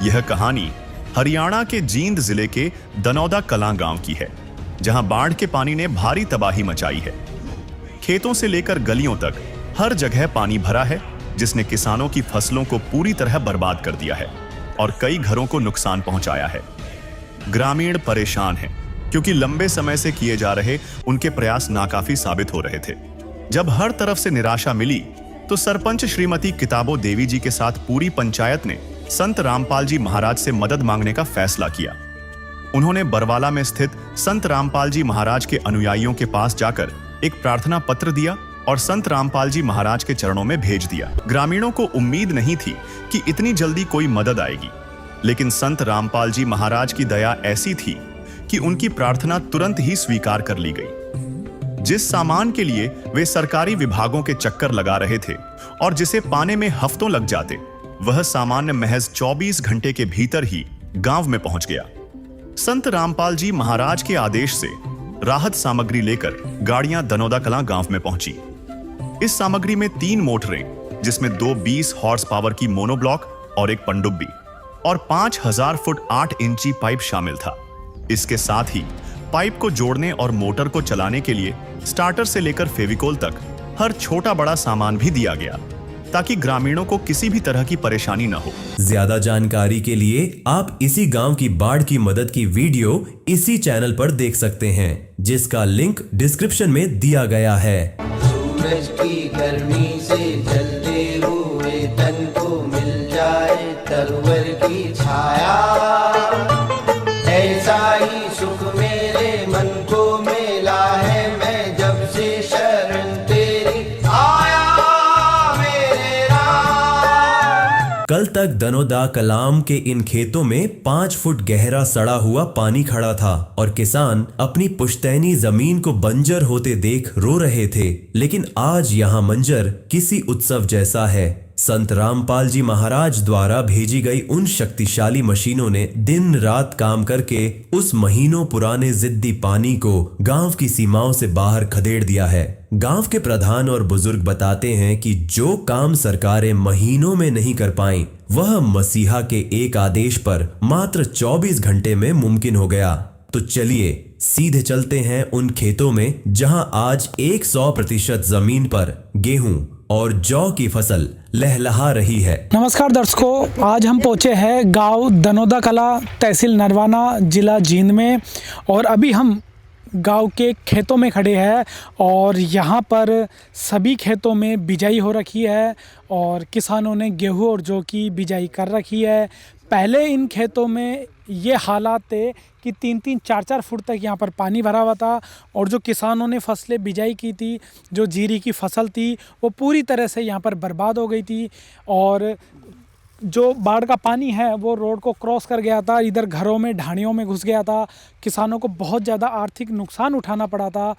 यह कहानी हरियाणा के जींद जिले के दनौदा कलां गांव की है, जहां बाढ़ के पानी ने भारी तबाही मचाई है। खेतों से लेकर गलियों तक हर जगह पानी भरा है, जिसने किसानों की फसलों को पूरी तरह बर्बाद कर दिया है और कई घरों को नुकसान पहुंचाया है। ग्रामीण परेशान हैं क्योंकि लंबे समय से किए जा रहे उनके प्रयास नाकाफी साबित हो रहे थे। जब हर तरफ से निराशा मिली तो सरपंच श्रीमती किताबो देवी जी के साथ पूरी पंचायत ने संत रामपाल जी महाराज से मदद मांगने का फैसला किया। उन्होंने बरवाला में स्थित संत रामपाल जी महाराज के अनुयायियों के पास जाकर एक प्रार्थना पत्र दिया और संत रामपाल जी महाराज के चरणों में भेज दिया। ग्रामीणों को उम्मीद नहीं थी कि इतनी जल्दी कोई मदद आएगी, लेकिन संत रामपाल जी महाराज की दया ऐसी थी कि उनकी प्रार्थना तुरंत ही स्वीकार कर ली गई। जिस सामान के लिए वे सरकारी विभागों के चक्कर लगा रहे थे और जिसे पाने में हफ्तों लग जाते, वह सामान महज 24 घंटे के भीतर ही गांव में पहुंच गया। संत रामपाल जी महाराज के आदेश से राहत सामग्री लेकर गाड़ियां दनौदा कलां गांव में पहुंची। इस सामग्री में 3 मोटरें, जिसमें 2 20 हॉर्स पावर की मोनोब्लॉक और एक पनडुब्बी और 5000 फुट 8 इंची पाइप शामिल था। इसके साथ ही पाइप को जोड़ने और मोटर को चलाने के लिए स्टार्टर से लेकर फेविकोल तक हर छोटा बड़ा सामान भी दिया गया, ताकि ग्रामीणों को किसी भी तरह की परेशानी न हो। ज्यादा जानकारी के लिए आप इसी गांव की बाढ़ की मदद की वीडियो इसी चैनल पर देख सकते हैं, जिसका लिंक डिस्क्रिप्शन में दिया गया है। सूरज की गर्मी से जलते हुए तन को मिल जाए तरवर की छाया, ऐसा ही सुख मेरे मन को मिला है, मैं जब से शरण तेरी आया मेरे राम। कल तक दनौदा कलाम के इन खेतों में 5 फुट गहरा सड़ा हुआ पानी खड़ा था और किसान अपनी पुश्तैनी जमीन को बंजर होते देख रो रहे थे। लेकिन आज यहाँ मंजर किसी उत्सव जैसा है। संत रामपाल जी महाराज द्वारा भेजी गई उन शक्तिशाली मशीनों ने दिन रात काम करके उस महीनों पुराने जिद्दी पानी को गांव की सीमाओं से बाहर खदेड़ दिया है। गांव के प्रधान और बुजुर्ग बताते हैं कि जो काम सरकारें महीनों में नहीं कर पाईं, वह मसीहा के एक आदेश पर मात्र 24 घंटे में मुमकिन हो गया। तो चलिए सीधे चलते हैं उन खेतों में जहां आज 100% जमीन पर गेहूं और जौ की फसल लहलहा रही है। नमस्कार दर्शकों, आज हम पहुंचे हैं गांव दनौदा कला, तहसील नरवाना, जिला जींद में। और अभी हम गांव के खेतों में खड़े हैं और यहां पर सभी खेतों में बिजाई हो रखी है और किसानों ने गेहूं और जौ की बिजाई कर रखी है। पहले इन खेतों में ये हालात थे कि 3-3, 4-4 फुट तक यहाँ पर पानी भरा हुआ था और जो किसानों ने फसलें बिजाई की थी, जो जीरी की फसल थी, वो पूरी तरह से यहाँ पर बर्बाद हो गई थी। और जो बाढ़ का पानी है वो रोड को क्रॉस कर गया था, इधर घरों में, ढाणियों में घुस गया था। किसानों को बहुत ज़्यादा आर्थिक नुकसान उठाना पड़ा था।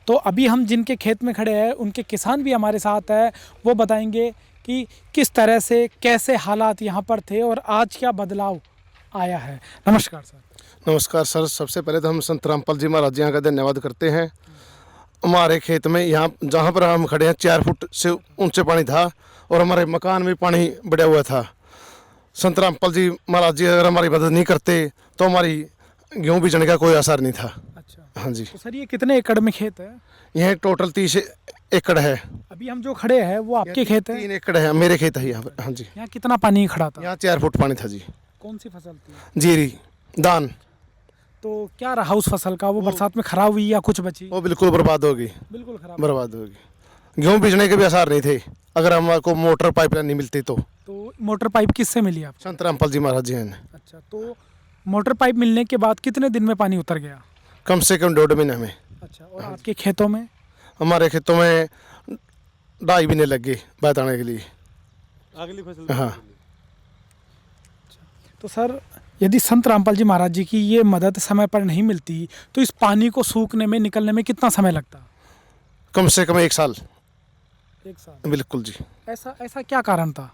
तो अभी हम जिनके खेत में खड़े हैं उनके किसान भी हमारे साथ है, वो बताएंगे कि किस तरह से, कैसे हालात यहाँ पर थे और आज क्या बदलाव आया है। नमस्कार सर। नमस्कार सर। सबसे पहले तो हम संत रामपाल जी महाराज जी का धन्यवाद करते हैं। हमारे खेत में यहाँ जहाँ पर हम खड़े हैं 4 फुट से ऊंचे पानी था और हमारे मकान में पानी बढ़ा हुआ था। संत रामपाल जी महाराज जी अगर हमारी मदद नहीं करते तो हमारी गेहूँ बीजने का कोई असर नहीं था। अच्छा, हाँ जी। तो सर ये कितने एकड़ में खेत है? यह टोटल 30 एकड़ है। अभी हम जो खड़े हैं वो आपके खेत है? 3 एकड़ है, मेरे खेत है यहाँ पर। हाँ जी। यहाँ कितना पानी खड़ा था? यहाँ 4 फुट पानी था जी। कौन सी फसल थी? जीरी, धान। तो क्या रहा उस फसल का? वो बरसात में खराब हुई या कुछ बची? वो बिल्कुल बर्बाद होगी। बिल्कुल खराब, बर्बाद होगी। गेहूँ बीजने के भी आसार नहीं थे अगर हमको मोटर पाइपलाइन नहीं मिलती तो। मोटर पाइप किससे मिली आप? संत रामपाल जी महाराज जी हैं। अच्छा, तो मोटर पाइप मिलने के बाद कितने दिन में पानी उतर गया? कम से कम 1.5 महीने में। अच्छा, और आपके खेतों में? हमारे खेतों में 2.5 महीने लग गए बताने के लिए अगली फसल। हाँ। तो सर, यदि संत रामपाल जी महाराज जी की ये मदद समय पर नहीं मिलती तो इस पानी को सूखने में, निकलने में कितना समय लगता? कम से कम 1 साल। 1 साल? बिल्कुल जी। ऐसा क्या कारण था?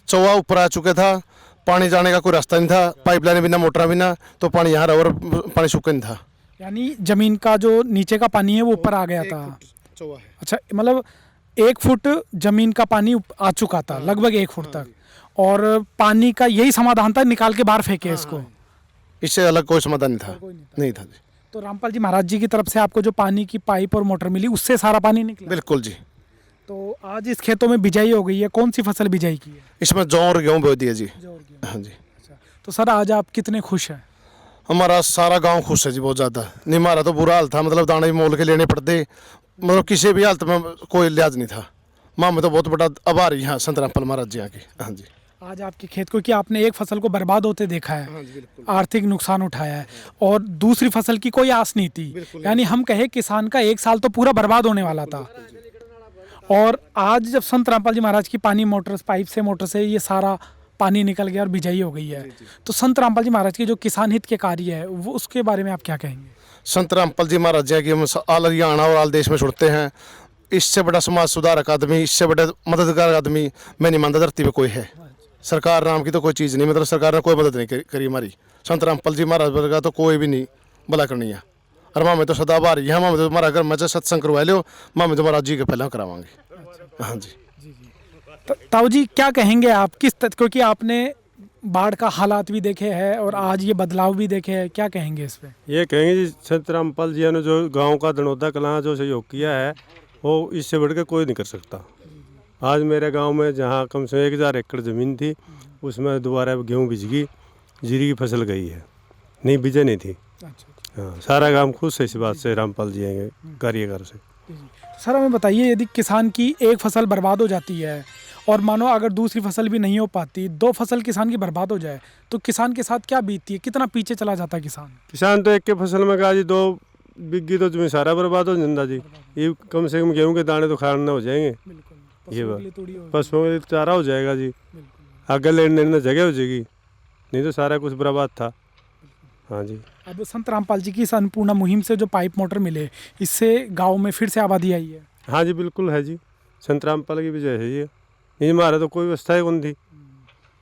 चौवा ऊपर आ चुका था, पानी जाने का कोई रास्ता नहीं था, पाइपलाइन बिना, मोटर बिना, तो पानी यहाँ रहा और पानी सूखा नहीं था। यानी जमीन का जो नीचे का पानी है वो ऊपर आ गया था। अच्छा, मतलब 1 फुट जमीन का पानी आ चुका था, लगभग 1 फुट तक, और पानी का यही समाधान था, निकाल के बाहर फेंके इसको। इससे अलग कोई समाधान नहीं था, नहीं था जी। तो रामपाल जी महाराज जी की तरफ से आपको जो पानी की पाइप और मोटर मिली उससे सारा पानी निकला। बिल्कुल जी। तो आज इस खेतों में बिजाई हो गई है, कौन सी फसल बिजाई की है? इसमें जौ और गेहूँ बो दिए जी। हाँ जी। तो सर आज आप कितने खुश हैं? हमारा सारा गांव खुश है जी, बहुत ज़्यादा। नहीं हमारा तो बुरा हाल था, मतलब दाने भी मोल के लेने पड़ते, मतलब किसी भी हालत में कोई लिहाज नहीं था। माँ में तो बहुत बड़ा आभारी है संत रामपाल महाराज जी की। हाँ जी। आज आपके खेत को कि आपने एक फसल को बर्बाद होते देखा है, आर्थिक नुकसान उठाया है, और दूसरी फसल की कोई आस नहीं थी, यानी हम कहे किसान का एक साल तो पूरा बर्बाद होने वाला था। और आज जब संत रामपाल जी महाराज की पानी मोटर पाइप से मोटर से ये सारा पानी निकल गया और बिजाई हो गई है, तो संत रामपाल जी महाराज की जो किसान हित के कार्य है वो उसके बारे में आप क्या कहेंगे? संत रामपाल जी महाराज जी की हम आल हरियाणा और आल देश में सुनते हैं। इससे बड़ा समाज सुधारक आदमी, इससे बड़ा मददगार आदमी मैं नहीं मानता धरती पे कोई है। सरकार नाम की तो कोई चीज़ नहीं, मतलब सरकार ने कोई मदद नहीं करी हमारी। संत रामपाल जी महाराज का तो कोई भी नहीं भला करनी है। और माँ में तो सदा आभारी है। माँ में तो हमारा अगर मैं सत्संग करवा लो, माँ में तो महाराज जी के पहले करावाएंगे। हाँ जी। ताऊ जी क्या कहेंगे आप क्योंकि आपने बाढ़ का हालात भी देखे हैं और आज ये बदलाव भी देखे हैं, क्या कहेंगे इस पे? ये कहेंगे जी संत रामपाल जी ने जो गांव का दनौदा कलां जो सहयोग किया है वो इससे बढ़कर कोई नहीं कर सकता। आज मेरे गांव में जहां कम से 1000 एकड़ ज़मीन थी उसमें दोबारा गेहूं बिज गई, जीरी की फसल गई है, नहीं बिजे नहीं थी। हाँ, सारा गांव खुश है इस बात से रामपाल जी के कार्यकर से। सर हमें बताइए, यदि किसान की एक फसल बर्बाद हो जाती है और मानो अगर दूसरी फसल भी नहीं हो पाती, 2 फसल किसान की बर्बाद हो जाए, तो किसान के साथ क्या बीतती है, कितना पीछे चला जाता है किसान? किसान तो एक के फसल में कहा जी 2 बिग्गी तो तुम्हें सारा बर्बाद हो जाता जी। ये कम से कम गेहूं के दाने तो खाने हो जाएंगे, ये बात पशुओं के लिए चारा हो जाएगा जी, आगे लेने जगह हो जाएगी, नहीं तो सारा कुछ बर्बाद था। हाँ जी। अब संत रामपाल जी की इस अन्नपूर्णा मुहिम से जो पाइप मोटर मिले, इससे गांव में फिर से आबादी आई है। हाँ जी बिल्कुल है जी, संत रामपाल की वजह है ये, नहीं हमारा तो कोई व्यवस्था ही कौन थी।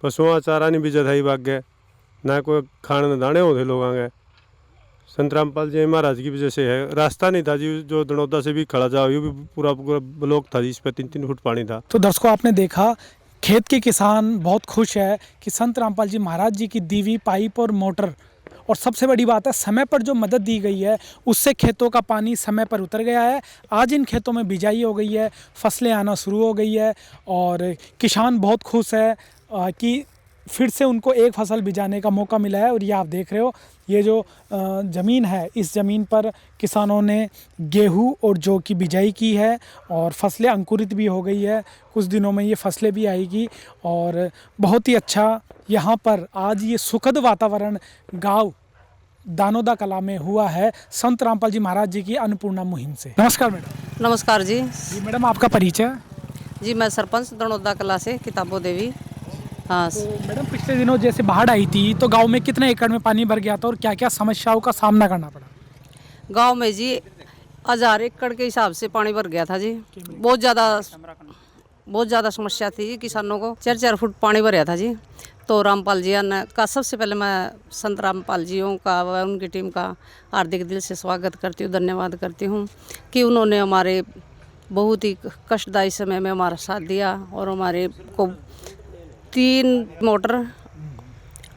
पशुओं का चारा नहीं बिजा था ही भाग गए, ना कोई खाने न दाने होते लोग आ गए। संत रामपाल जी महाराज की वजह से है। रास्ता नहीं था जी, जो दनौदा से भी खड़ा जाओ ये भी पूरा ब्लॉक था जी, इस पर 3-3 फुट पानी था। तो दर्शकों आपने देखा, खेत के किसान बहुत खुश है कि संत रामपाल जी महाराज जी की दी हुई पाइप और मोटर, और सबसे बड़ी बात है समय पर जो मदद दी गई है उससे खेतों का पानी समय पर उतर गया है। आज इन खेतों में बिजाई हो गई है, फसलें आना शुरू हो गई है और किसान बहुत खुश है कि फिर से उनको एक फसल बिजाने का मौका मिला है। और ये आप देख रहे हो, ये जो ज़मीन है, इस ज़मीन पर किसानों ने गेहूं और जौ की बिजाई की है और फसलें अंकुरित भी हो गई है। कुछ दिनों में ये फसलें भी आएगी और बहुत ही अच्छा यहाँ पर आज ये सुखद वातावरण गांव दानोदा कला में हुआ है संत रामपाल जी महाराज जी की अन्नपूर्णा मुहिम से। नमस्कार मैडम। नमस्कार जी। जी मैडम, आपका परिचय? जी मैं सरपंच दनौदा कला से किताबो देवी। हाँ। तो मैडम पिछले दिनों जैसे बाढ़ आई थी तो गांव में कितने एकड़ में पानी भर गया था और क्या क्या समस्याओं का सामना करना पड़ा? गांव में जी 1000 एकड़ के हिसाब से पानी भर गया था जी। बहुत ज़्यादा समस्या थी किसानों को। 4-4 फुट पानी भरया था जी। तो रामपाल जी ने का सबसे पहले मैं संत रामपाल जियों का व उनकी टीम का हार्दिक दिल से स्वागत करती हूँ, धन्यवाद करती हूँ कि उन्होंने हमारे बहुत ही कष्टदायी समय में हमारा साथ दिया और हमारे को 3 मोटर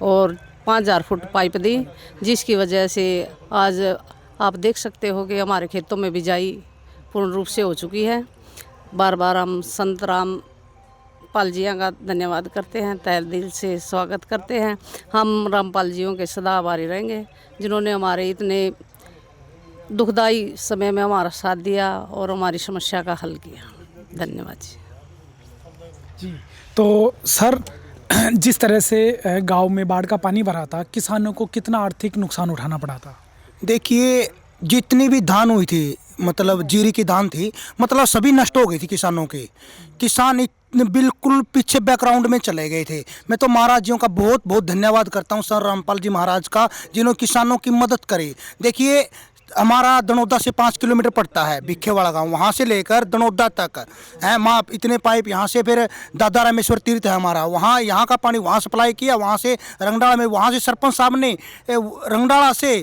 और 5000 फुट पाइप दी, जिसकी वजह से आज आप देख सकते हो कि हमारे खेतों में बिजाई पूर्ण रूप से हो चुकी है। बार बार हम संत रामपाल जी का धन्यवाद करते हैं, तहे दिल से स्वागत करते हैं। हम रामपाल जियों के सदा आभारी रहेंगे जिन्होंने हमारे इतने दुखदाई समय में हमारा साथ दिया और हमारी समस्या का हल किया। धन्यवाद जी। तो सर, जिस तरह से गांव में बाढ़ का पानी भरा था, किसानों को कितना आर्थिक नुकसान उठाना पड़ा था? देखिए, जितनी भी धान हुई थी, मतलब जीरी की धान थी, मतलब सभी नष्ट हो गई थी किसानों की। किसान इतने बिल्कुल पीछे बैकग्राउंड में चले गए थे। मैं तो महाराज जियों का बहुत बहुत धन्यवाद करता हूँ, सर रामपाल जी महाराज का, जिन्होंने किसानों की मदद करी। देखिए, हमारा दनौदा से 5 किलोमीटर पड़ता है भिखे वाला गांव, वहाँ से लेकर दनौदा तक है माँ इतने पाइप। यहाँ से फिर दादा रामेश्वर तीर्थ है हमारा, वहाँ यहाँ का पानी वहाँ सप्लाई किया, वहाँ से रंगडाला में, वहाँ से सरपंच साहब ने रंगडाला से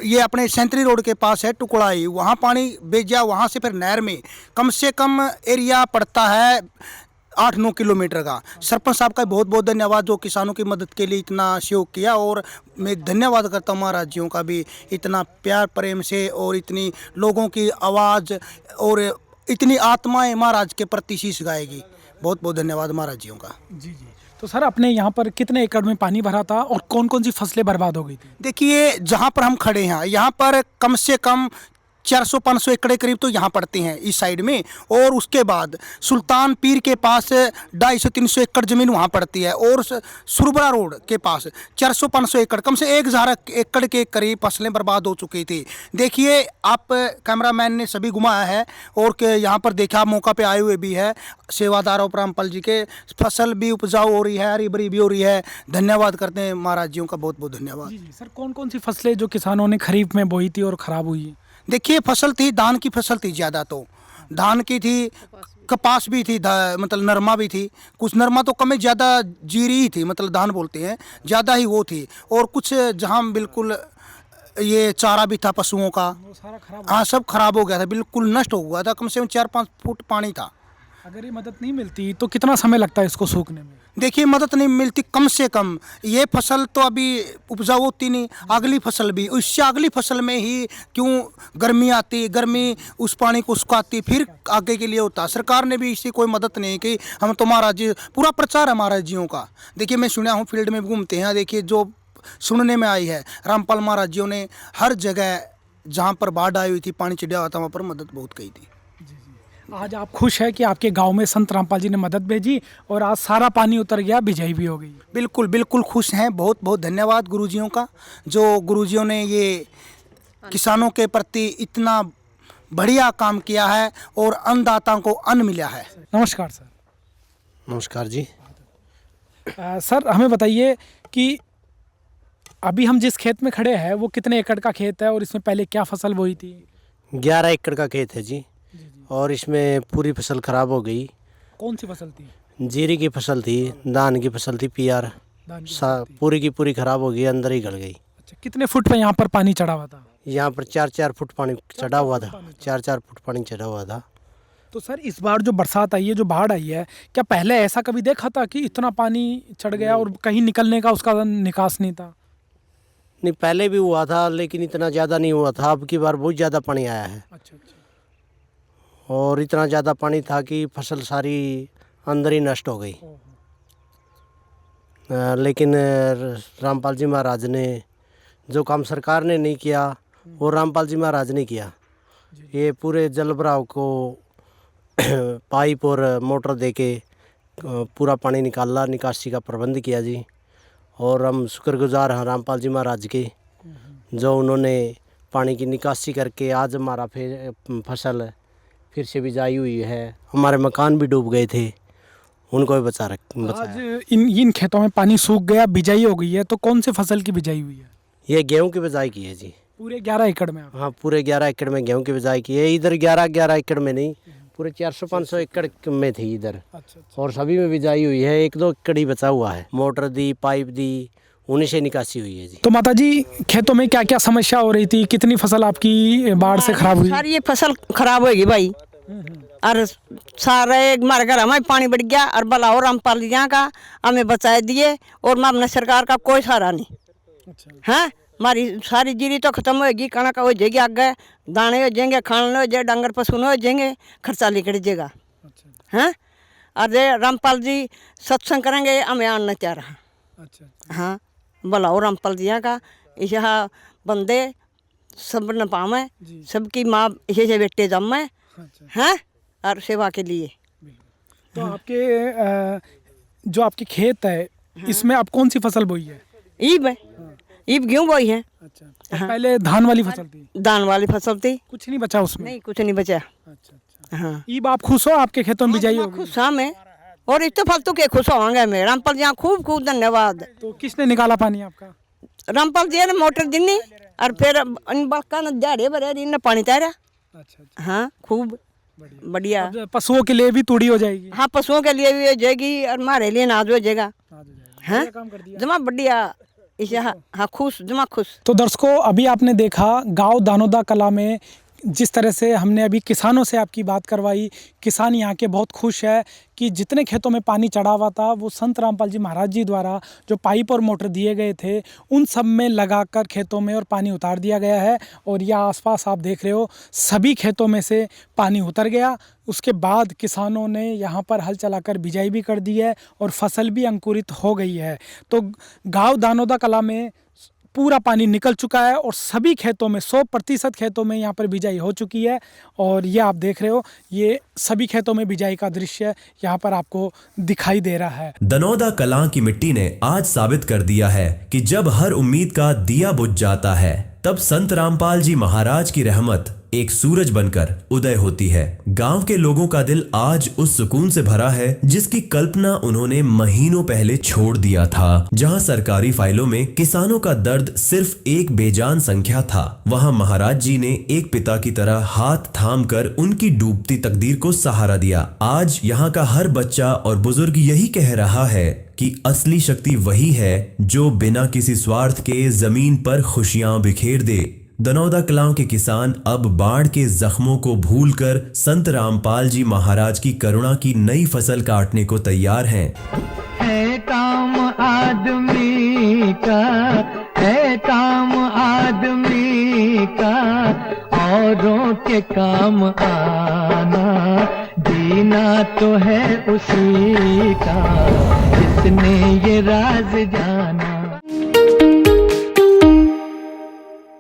ये अपने सेंतरी रोड के पास है टुकड़ाई, वहाँ पानी भेजा, वहाँ से फिर नहर में। कम से कम एरिया पड़ता है 8-9 किलोमीटर का। सरपंच साहब का बहुत बहुत धन्यवाद जो किसानों की मदद के लिए इतना सहयोग किया, और मैं धन्यवाद करता हूँ महाराज जियों का भी, इतना प्यार प्रेम से और इतनी लोगों की आवाज़ और इतनी आत्माएं महाराज के प्रति शीश गाएगी। बहुत बहुत धन्यवाद महाराज जियों का। जी जी। तो सर अपने यहाँ पर कितने एकड़ में पानी भरा था और कौन कौन सी फसलें बर्बाद हो गई थी? देखिए जहाँ पर हम खड़े हैं यहाँ पर कम से कम 400-500 एकड़ के करीब तो यहाँ पड़ते हैं इस साइड में, और उसके बाद सुल्तान पीर के पास 250-300 एकड़ ज़मीन वहाँ पड़ती है, और सुरबरा रोड के पास 400-500 एकड़, कम से 1000 एकड़ के करीब फसलें बर्बाद हो चुकी थी। देखिए आप कैमरामैन ने सभी घुमाया है, और यहाँ पर देखा मौका पे आए हुए भी है सेवादार और रामपाल जी के, फसल भी उपजाऊ हो रही है, हरी भरी भी हो रही है। धन्यवाद करते हैं महाराज जियों का, बहुत बहुत धन्यवाद। जी जी। सर कौन कौन सी फसलें जो किसानों ने खरीफ में बोई थी और ख़राब हुई? देखिए फसल थी, धान की फसल थी ज़्यादा, तो धान की थी, कपास भी थी, मतलब नरमा भी थी, कुछ नरमा तो कम ज़्यादा जीरी ही थी, मतलब धान बोलते हैं, ज़्यादा ही वो थी, और कुछ जहाँ बिल्कुल ये चारा भी था पशुओं का, हाँ सब खराब हो गया था, बिल्कुल नष्ट हो गया था। कम से कम 4-5 फुट पानी था। अगर ये मदद नहीं मिलती तो कितना समय लगता है इसको सूखने में? देखिए मदद नहीं मिलती, कम से कम ये फसल तो अभी उपजाऊ होती नहीं, अगली फसल भी, उससे अगली फसल में ही क्यों गर्मी आती, गर्मी उस पानी को सुखाती, फिर आगे के लिए होता। सरकार ने भी इससे कोई मदद नहीं की। हम तो महाराज जी, पूरा प्रचार है महाराज जियों का। देखिए मैं सुना हूँ, फील्ड में घूमते हैं, देखिए जो सुनने में आई है, रामपाल महाराज जियों ने हर जगह जहाँ पर बाढ़ आई हुई थी, पानी चढ़ा हुआ था, वहाँ पर मदद बहुत की थी। आज आप खुश है कि आपके गांव में संत रामपाल जी ने मदद भेजी और आज सारा पानी उतर गया, बिजाई भी हो गई? बिल्कुल बिल्कुल खुश हैं, बहुत बहुत धन्यवाद गुरुजियों का, जो गुरुजियों ने ये किसानों के प्रति इतना बढ़िया काम किया है और अन्नदाताओं को अन्न मिला है। नमस्कार सर। नमस्कार जी। सर हमें बताइए कि अभी हम जिस खेत में खड़े हैं वो कितने एकड़ का खेत है और इसमें पहले क्या फसल बोई थी? 11 एकड़ का खेत है जी, और इसमें पूरी फसल खराब हो गई। कौन सी फसल थी? जीरी की फसल थी, धान की फसल थी, पियर पूरी की पूरी खराब हो गई, अंदर ही गल गई। अच्छा, कितने फुट पे यहाँ पर पानी चढ़ा हुआ था? यहाँ पर 4-4 फुट पानी चढ़ा हुआ था, 4-4 फुट पानी चढ़ा हुआ था। तो सर इस बार जो बरसात आई है, जो बाढ़ आई है, क्या पहले ऐसा कभी देखा था कि इतना पानी चढ़ गया और कहीं निकलने का उसका निकास नहीं था? नहीं, पहले भी हुआ था लेकिन इतना ज़्यादा नहीं हुआ था। अब की बार बहुत ज़्यादा पानी आया है। अच्छा अच्छा। और इतना ज़्यादा पानी था कि फसल सारी अंदर ही नष्ट हो गई। लेकिन रामपाल जी महाराज ने जो काम सरकार ने नहीं किया वो रामपाल जी महाराज ने किया। ये पूरे जल भराव को पाइप और मोटर देके पूरा पानी निकाला, निकासी का प्रबंध किया जी। और हम शुक्रगुजार हैं रामपाल जी महाराज के, जो उन्होंने पानी की निकासी करके आज हमारा फसल फिर से बिजाई हुई है। हमारे मकान भी डूब गए थे, उनको भी बचाया। आज इन खेतों में पानी सूख गया, बिजाई हो गई है, तो कौन से फसल की बिजाई हुई है? ये गेहूं की बिजाई की है जी, पूरे 11 एकड़ में? हाँ, पूरे 11 एकड़ में गेहूं की बिजाई की है। इधर 11 एकड़ में नहीं, पूरे 400-500 एकड़ में थी इधर। अच्छा। और सभी में बिजाई हुई है, 1-2 एकड़ ही बचा हुआ है। मोटर दी, पाइप दी, उन्हीं से निकासी हुई है जी। तो माता जी खेतों में क्या क्या समस्या हो रही थी? कितनी फसल आपकी बाढ़ से खराब हुई? सारी ये फसल खराब होगी भाई, और सारे हमारे घर हमें पानी बढ़ गया, और बलाओ रामपाल जी का हमें बचा दिए, और मैं अपने सरकार का कोई सहारा नहीं। अच्छा। हाँ, हमारी सारी जीरी तो खत्म होगी, कणक हो जाएगी, आगे दाने हो जाएंगे, खाने हो जाए, डंगर पशु हो जाएंगे, खर्चा निकल जाएगा। हाँ, और रामपाल जी सत्संग करेंगे, हमें आना चाह रहा। अच्छा। हाँ, बुलाओ रामपाल जी का, यहाँ बंदे सब न पावे, सबकी माँ इसे बेटे जमे हैं, और सेवा के लिए। तो आपके जो आपके खेत है इसमें आप कौन सी फसल बोई है? ईब है, ईब गेहूँ बोई है। अच्छा। तो पहले धान वाली फसल थी? दान वाली फसल थी, कुछ नहीं बचा उसमें? नहीं, कुछ नहीं बचा। अच्छा। हाँ, ईब आप खुश हो? आपके खेतों में बिजाई हो गई? खुश हाँ मैं, और इतने फालतू के खुश होंगे मैं। रामपाल जी खूब खूब धन्यवाद। तो किसने निकाला पानी आपका? रामपाल जी ने मोटर दिनी, और फिर बड़का न झाड़े भरे इन्हें पानी तैरा। अच्छा। हाँ, खूब बढ़िया। अब पशुओं के लिए भी तूड़ी हो जाएगी? हाँ, पशुओं के लिए भी हो जाएगी, और हमारे लिए अनाज हो जाएगा। हाँ, जमा बढ़िया इसे। हाँ, खुश, जमा खुश। तो दर्शकों अभी आपने देखा गांव दानोदा कला में जिस तरह से हमने अभी किसानों से आपकी बात करवाई, किसान यहाँ के बहुत खुश है कि जितने खेतों में पानी चढ़ा हुआ था वो संत रामपाल जी महाराज जी द्वारा जो पाइप और मोटर दिए गए थे उन सब में लगाकर खेतों में और पानी उतार दिया गया है। और यह आसपास आप देख रहे हो सभी खेतों में से पानी उतर गया। उसके बाद किसानों ने यहाँ पर हल चलाकर बिजाई भी कर दी है और फसल भी अंकुरित हो गई है। तो गांव दानोदा कला में पूरा पानी निकल चुका है और सभी खेतों में 100% खेतों में यहाँ पर बिजाई हो चुकी है। और ये आप देख रहे हो, ये सभी खेतों में बिजाई का दृश्य यहाँ पर आपको दिखाई दे रहा है। दनौदा कलां की मिट्टी ने आज साबित कर दिया है कि जब हर उम्मीद का दिया बुझ जाता है तब संत रामपाल जी महाराज की रहमत एक सूरज बनकर उदय होती है। गांव के लोगों का दिल आज उस सुकून से भरा है जिसकी कल्पना उन्होंने महीनों पहले छोड़ दिया था। जहां सरकारी फाइलों में किसानों का दर्द सिर्फ एक बेजान संख्या था, वहां महाराज जी ने एक पिता की तरह हाथ थाम कर उनकी डूबती तकदीर को सहारा दिया। आज यहाँ का हर बच्चा और बुजुर्ग यही कह रहा है कि असली शक्ति वही है जो बिना किसी स्वार्थ के जमीन पर खुशियां बिखेर दे। दनौदा कलां के किसान अब बाढ़ के जख्मों को भूलकर संत रामपाल जी महाराज की करुणा की नई फसल काटने को तैयार हैं। है काम आदमी का, है काम आदमी का, औरों के काम आना, जीना तो है उसी का जिसने ये राज जाना।